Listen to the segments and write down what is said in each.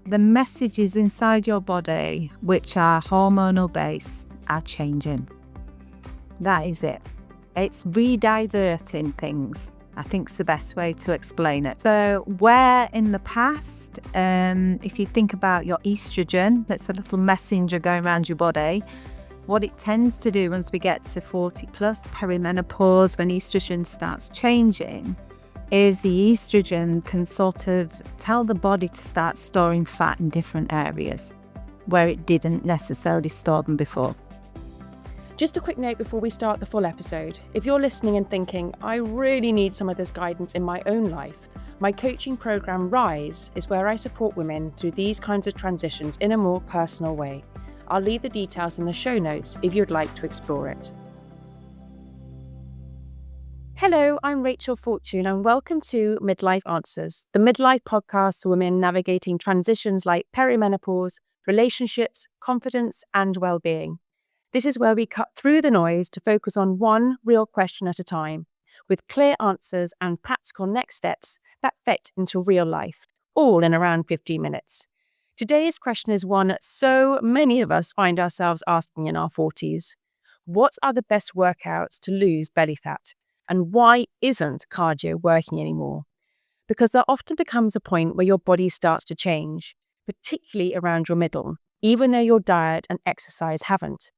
The messages inside your body, which are hormonal based, are changing. That is it. It's rediverting things. I think it's the best way to explain it. So where in the past, if you think about your estrogen, that's a little messenger going around your body, what it tends to do once we get to 40 plus, perimenopause, when estrogen starts changing, is the estrogen can sort of tell the body to start storing fat in different areas where it didn't necessarily store them before. Just a quick note before we start the full episode. If you're listening and thinking, I really need some of this guidance in my own life, my coaching program Rise is where I support women through these kinds of transitions in a more personal way. I'll leave the details in the show notes if you'd like to explore it. Hello, I'm Rachel Fortune and welcome to Midlife Answers, the midlife podcast for women navigating transitions like perimenopause, relationships, confidence and well-being. This is where we cut through the noise to focus on one real question at a time, with clear answers and practical next steps that fit into real life, all in around 15 minutes. Today's question is one so many of us find ourselves asking in our 40s. What are the best workouts to lose belly fat? And why isn't cardio working anymore? Because there often becomes a point where your body starts to change, particularly around your middle, even though your diet and exercise haven't.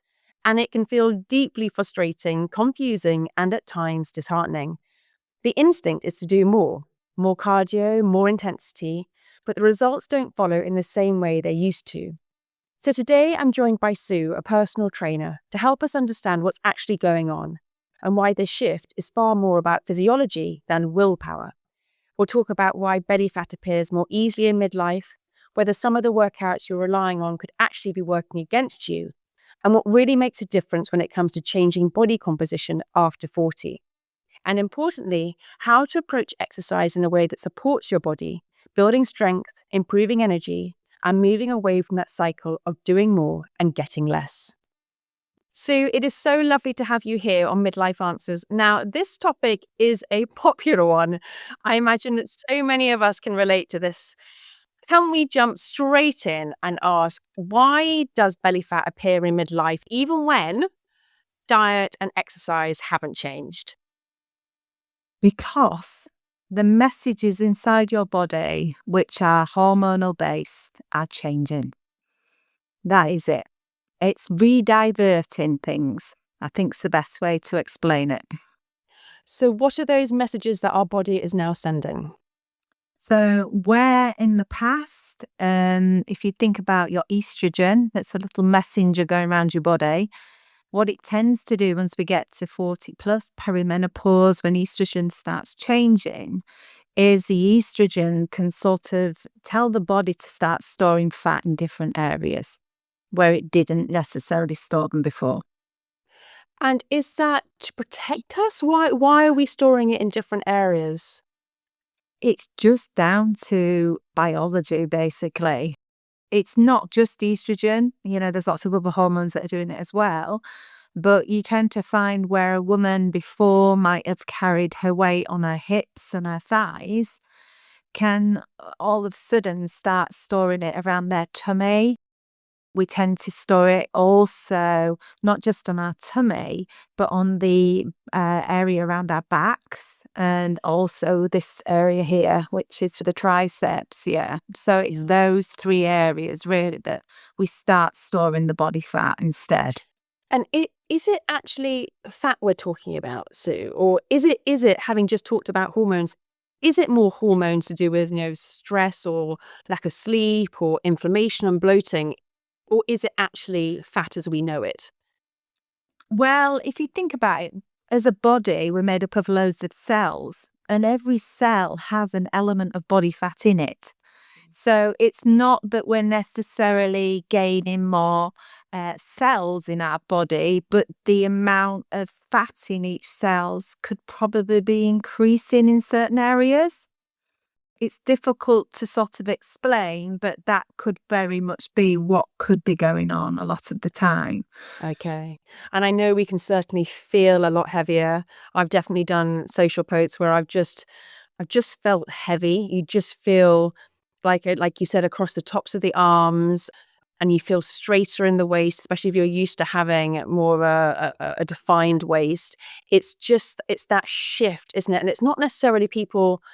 And it can feel deeply frustrating, confusing, and at times disheartening. The instinct is to do more cardio, more intensity, but the results don't follow in the same way they used to. So today I'm joined by Sue, a personal trainer, to help us understand what's actually going on and why this shift is far more about physiology than willpower. We'll talk about why belly fat appears more easily in midlife, whether some of the workouts you're relying on could actually be working against you, and what really makes a difference when it comes to changing body composition after 40. And importantly, how to approach exercise in a way that supports your body, building strength, improving energy, and moving away from that cycle of doing more and getting less. Sue, it is so lovely to have you here on Midlife Answers. Now, this topic is a popular one. I imagine that so many of us can relate to this. Can we jump straight in and ask, why does belly fat appear in midlife even when diet and exercise haven't changed? Because the messages inside your body, which are hormonal based, are changing. That is it. It's rediverting things. I think it's the best way to explain it. So what are those messages that our body is now sending? So where in the past, if you think about your estrogen, that's a little messenger going around your body, what it tends to do once we get to 40 plus, perimenopause, when estrogen starts changing, is the estrogen can sort of tell the body to start storing fat in different areas where it didn't necessarily store them before. And is that to protect us? Why are we storing it in different areas? It's just down to biology, basically. It's not just estrogen. There's lots of other hormones that are doing it as well. But you tend to find where a woman before might have carried her weight on her hips and her thighs can all of a sudden start storing it around their tummy. We tend to store it also not just on our tummy, but on the area around our backs, and also this area here, which is for the triceps. Yeah. So it's those three areas really that we start storing the body fat instead. And is it actually fat we're talking about, Sue? Or is it having just talked about hormones, is it more hormones to do with, stress or lack of sleep or inflammation and bloating? Or is it actually fat as we know it? Well, if you think about it, as a body, we're made up of loads of cells, and every cell has an element of body fat in it. So it's not that we're necessarily gaining more cells in our body, but the amount of fat in each cells could probably be increasing in certain areas. It's difficult to sort of explain, but that could very much be what could be going on a lot of the time. Okay. And I know we can certainly feel a lot heavier. I've definitely done social posts where I've just felt heavy. You just feel like you said, across the tops of the arms, and you feel straighter in the waist, especially if you're used to having more of a defined waist. It's that shift, isn't it? And it's not necessarily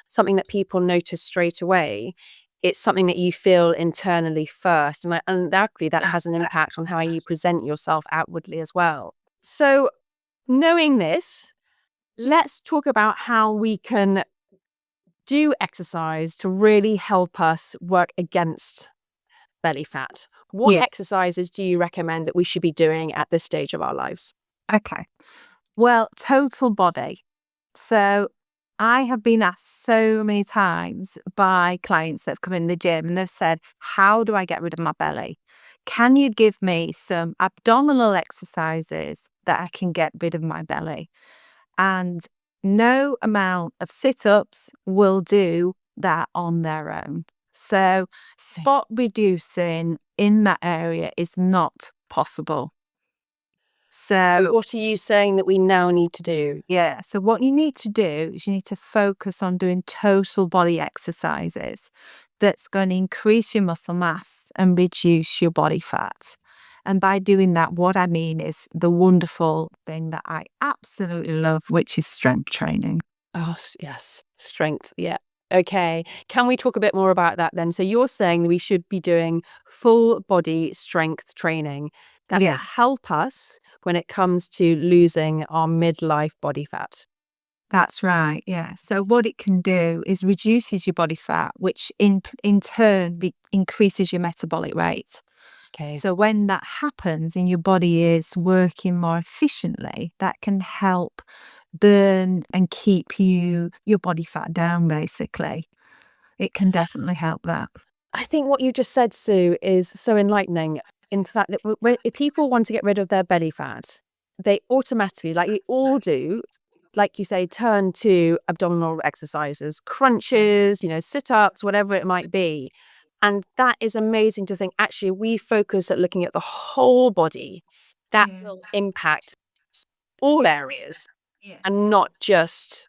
something that people notice straight away. It's something that you feel internally first. And undoubtedly that has an impact on how you present yourself outwardly as well. So knowing this, let's talk about how we can do exercise to really help us work against belly fat. What Yeah. exercises do you recommend that we should be doing at this stage of our lives? Okay. Well, total body. So I have been asked so many times by clients that have come in the gym and they've said, how do I get rid of my belly? Can you give me some abdominal exercises that I can get rid of my belly? And no amount of sit-ups will do that on their own. So spot reducing in that area is not possible. So What are you saying that we now need to do? yeah, so what you need to do is you need to focus on doing total body exercises that's going to increase your muscle mass and reduce your body fat. And by doing that, what I mean is the wonderful thing that I absolutely love, which is strength training. Oh, yes, strength. Yeah. Okay. Can we talk a bit more about that then? So you're saying we should be doing full body strength training that will Yeah, help us when it comes to losing our midlife body fat. that's right. Yeah. So what it can do is reduces your body fat, which in turn increases your metabolic rate. Okay. So when that happens and your body is working more efficiently, that can help burn and keep your body fat down, basically. It can definitely help that. I think what you just said, Sue, is so enlightening. In fact, that if people want to get rid of their belly fat, they automatically, like we all do, like you say, turn to abdominal exercises, crunches, sit-ups, whatever it might be. And that is amazing to think, actually, we focus at looking at the whole body. That will impact all areas Yeah. and not just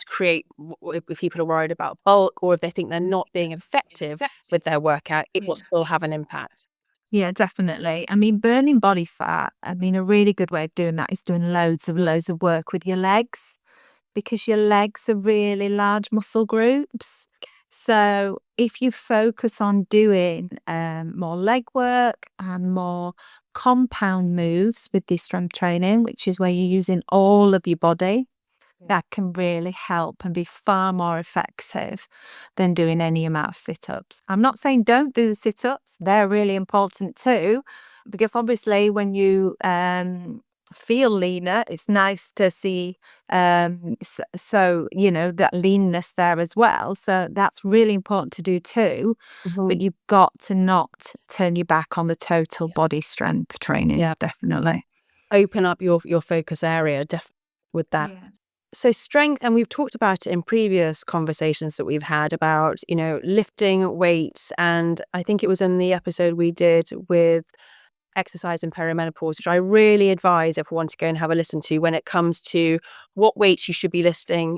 create if people are worried about bulk or if they think they're not being effective with their workout, it will still have an impact. Yeah, definitely. I mean, burning body fat, I mean, a really good way of doing that is doing loads of work with your legs because your legs are really large muscle groups. So if you focus on doing more leg work and more compound moves with this strength training, which is where you're using all of your body, that can really help and be far more effective than doing any amount of sit-ups. I'm not saying don't do the sit-ups. They're really important too, because obviously when you feel leaner, it's nice to see that leanness there as well. So that's really important to do too. But you've got to not turn your back on the total body strength training. Yeah. Definitely. Open up your focus area with that. Yeah. So strength, and we've talked about it in previous conversations that we've had about, lifting weights. And I think it was in the episode we did with exercise in perimenopause, which I really advise everyone to go and have a listen to when it comes to what weights you should be lifting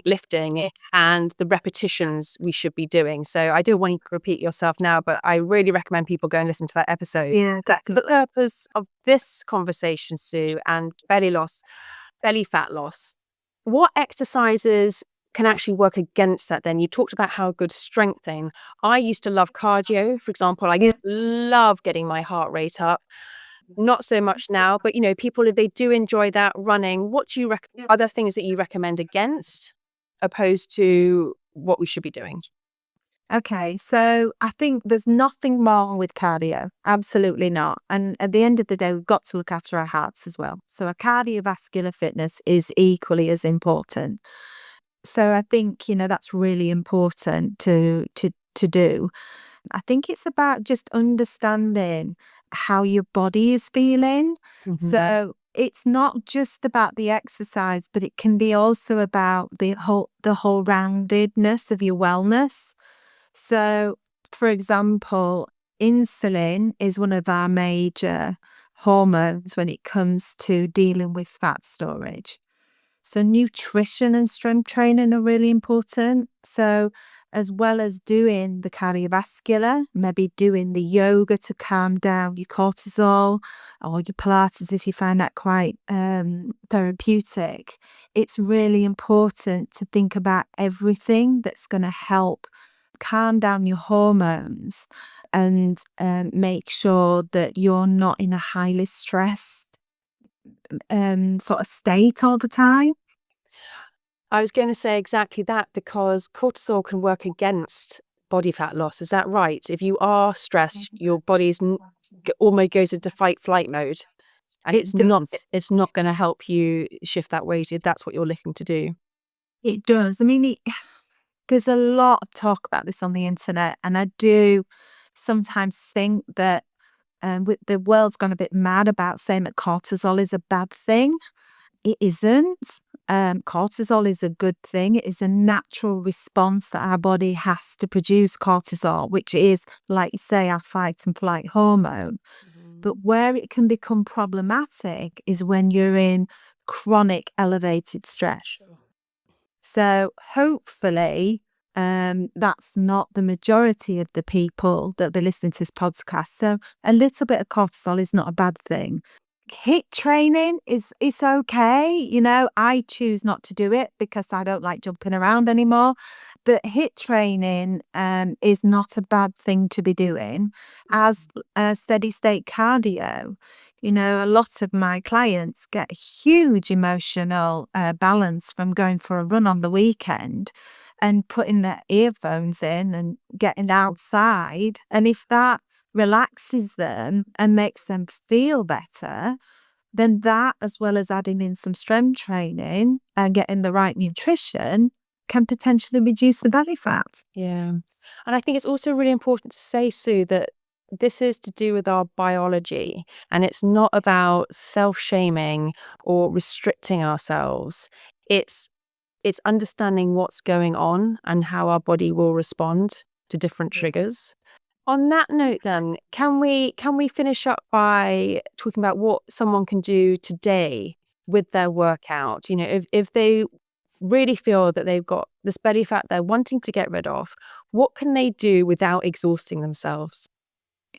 and the repetitions we should be doing. So I don't want you to repeat yourself now, but I really recommend people go and listen to that episode. Yeah, For definitely. the purpose of this conversation, Sue, and belly fat loss, what exercises can actually work against that then? You talked about how good strengthening. I used to love cardio, for example. I used to love getting my heart rate up. Not so much now, but people, if they do enjoy that running, what do you recommend? Other things that you recommend against opposed to what we should be doing? Okay, so I think there's nothing wrong with cardio. Absolutely not. And at the end of the day, we've got to look after our hearts as well. So our cardiovascular fitness is equally as important. So I think, that's really important to do. I think it's about just understanding how your body is feeling. So it's not just about the exercise, but it can be also about the whole roundedness of your wellness. So, for example, insulin is one of our major hormones when it comes to dealing with fat storage. So nutrition and strength training are really important. So as well as doing the cardiovascular, maybe doing the yoga to calm down your cortisol, or your Pilates if you find that quite therapeutic. It's really important to think about everything that's going to help calm down your hormones and make sure that you're not in a highly stressed sort of state all the time. I was going to say exactly that, because cortisol can work against body fat loss. Is that right? If you are stressed, your body's almost goes into fight-flight mode, and it's not going to help you shift that weight if that's what you're looking to do. It does. I mean, there's a lot of talk about this on the internet, and I do sometimes think that the world's gone a bit mad about saying that cortisol is a bad thing. It isn't. Cortisol is a good thing. It is a natural response that our body has to produce cortisol, which is, like you say, our fight and flight hormone. But where it can become problematic is when you're in chronic elevated stress. So hopefully, that's not the majority of the people that be listening to this podcast. So a little bit of cortisol is not a bad thing. HIIT training it's okay. You know, I choose not to do it because I don't like jumping around anymore. But HIIT training is not a bad thing to be doing as a steady state cardio. You know, a lot of my clients get huge emotional balance from going for a run on the weekend and putting their earphones in and getting outside. And if that relaxes them and makes them feel better, then that, as well as adding in some strength training and getting the right nutrition, can potentially reduce the belly fat. Yeah. And I think it's also really important to say, Sue, that this is to do with our biology, and it's not about self-shaming or restricting ourselves. It's understanding what's going on and how our body will respond to different triggers. On that note, then, can we finish up by talking about what someone can do today with their workout? You know, if they really feel that they've got this belly fat they're wanting to get rid of, what can they do without exhausting themselves,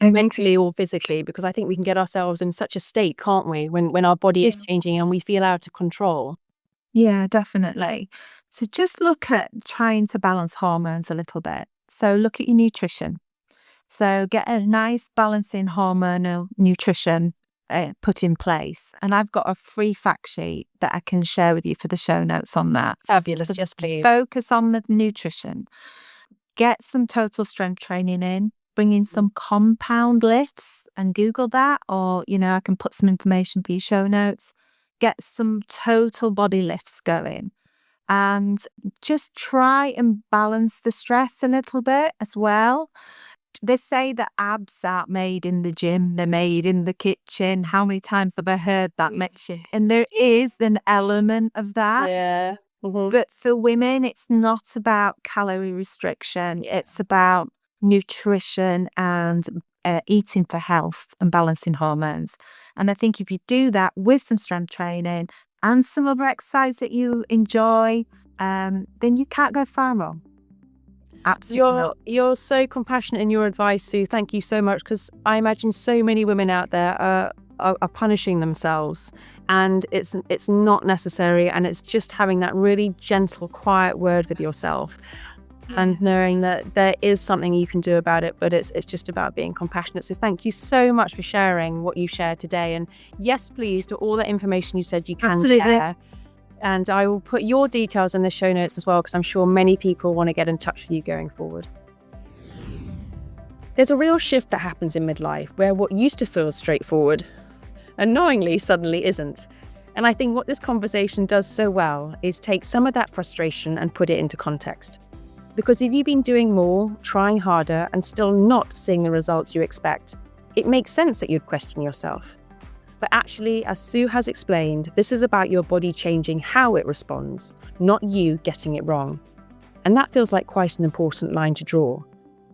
mentally or physically? Because I think we can get ourselves in such a state, can't we, when our body is changing and we feel out of control. Yeah, definitely. So just look at trying to balance hormones a little bit. So look at your nutrition. So get a nice balancing hormonal nutrition put in place. And I've got a free fact sheet that I can share with you for the show notes on that. Fabulous. So Yes, please. focus on the nutrition. Get some total strength training in. Bring in some compound lifts and Google that, or, you know, I can put some information for your show notes. Get some total body lifts going. And just try and balance the stress a little bit as well. They say that abs aren't made in the gym, they're made in the kitchen. How many times have I heard that mentioned? And there is an element of that. Yeah. But for women, it's not about calorie restriction. It's about nutrition and eating for health and balancing hormones. And I think if you do that with some strength training and some other exercise that you enjoy, then you can't go far wrong. Absolutely not. You're so compassionate in your advice, Sue. Thank you so much, because I imagine so many women out there are punishing themselves, and it's not necessary, and it's just having that really gentle, quiet word with yourself and knowing that there is something you can do about it, but it's just about being compassionate. So thank you so much for sharing what you shared today. And yes, please, to all the information you said you can share. And I will put your details in the show notes as well, because I'm sure many people want to get in touch with you going forward. There's a real shift that happens in midlife where what used to feel straightforward, annoyingly, suddenly isn't. And I think what this conversation does so well is take some of that frustration and put it into context. Because if you've been doing more, trying harder, and still not seeing the results you expect, it makes sense that you'd question yourself. But actually, as Sue has explained, this is about your body changing how it responds, not you getting it wrong. And that feels like quite an important line to draw,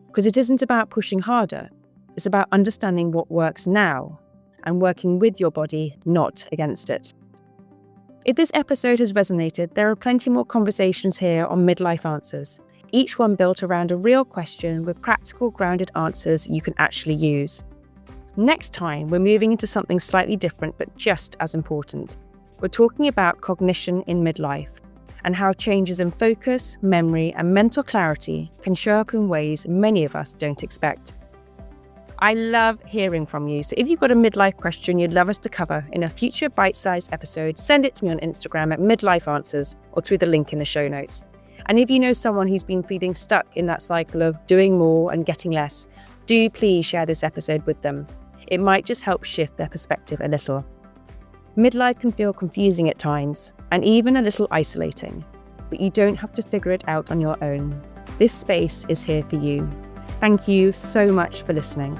because it isn't about pushing harder. It's about understanding what works now and working with your body, not against it. If this episode has resonated, there are plenty more conversations here on Midlife Answers. each one built around a real question with practical, grounded answers you can actually use. Next time, we're moving into something slightly different but just as important. We're talking about cognition in midlife and how changes in focus, memory, and mental clarity can show up in ways many of us don't expect. I love hearing from you, so if you've got a midlife question you'd love us to cover in a future bite-sized episode, send it to me on Instagram at Midlife Answers or through the link in the show notes. And if you know someone who's been feeling stuck in that cycle of doing more and getting less, do please share this episode with them. It might just help shift their perspective a little. Midlife can feel confusing at times and even a little isolating, but you don't have to figure it out on your own. This space is here for you. Thank you so much for listening.